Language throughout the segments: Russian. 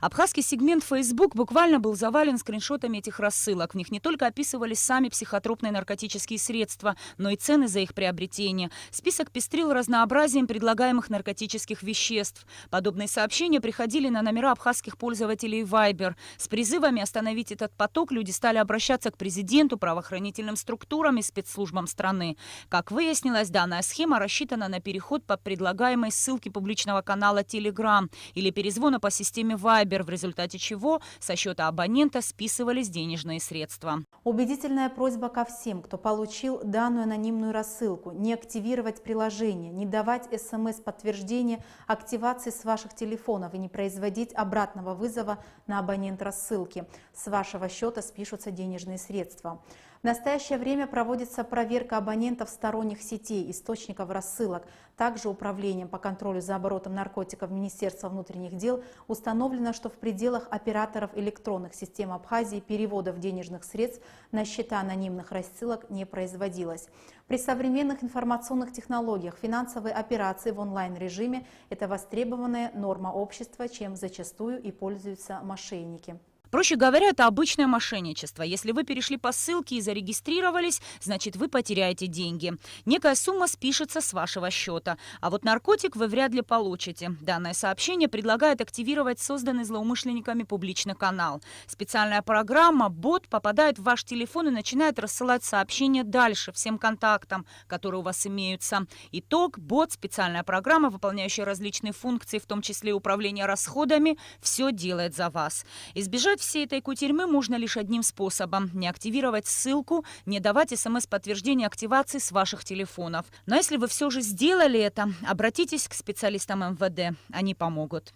Абхазский сегмент Facebook буквально был завален скриншотами этих рассылок. В них не только описывались сами психотропные наркотические средства, но и цены за их приобретение. Список пестрил разнообразием предлагаемых наркотических веществ. Подобные сообщения приходили на номера абхазских пользователей Viber. С призывами остановить этот поток люди стали обращаться к президенту, правоохранительным структурам и спецслужбам страны. Как выяснилось, данная схема рассчитана на переход по предлагаемой ссылке публичного канала Telegram или перезвона по системе Viber, в результате чего со счета абонента списывались денежные средства. Убедительная просьба ко всем, кто получил данную анонимную рассылку, не активировать приложение, не давать СМС-подтверждение активации с ваших телефонов и не производить обратного вызова на абонент рассылки. С вашего счета спишутся денежные средства. В настоящее время проводится проверка абонентов сторонних сетей, источников рассылок. Также Управлением по контролю за оборотом наркотиков Министерства внутренних дел установлено, что в пределах операторов электронных систем Абхазии переводов денежных средств на счета анонимных рассылок не производилось. При современных информационных технологиях финансовые операции в онлайн-режиме – это востребованная норма общества, чем зачастую и пользуются мошенники. Проще говоря, это обычное мошенничество. Если вы перешли по ссылке и зарегистрировались, значит, вы потеряете деньги. Некая сумма спишется с вашего счета. А вот наркотик вы вряд ли получите. Данное сообщение предлагает активировать созданный злоумышленниками публичный канал. Специальная программа, бот, попадает в ваш телефон и начинает рассылать сообщения дальше всем контактам, которые у вас имеются. Итог: бот, специальная программа, выполняющая различные функции, в том числе управление расходами, все делает за вас. Избежать всей этой кутерьмы можно лишь одним способом – не активировать ссылку, не давать СМС-подтверждение активации с ваших телефонов. Но если вы все же сделали это, обратитесь к специалистам МВД, они помогут.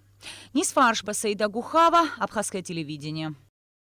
Нисфа Аршба, Саида Гухава, Абхазское телевидение.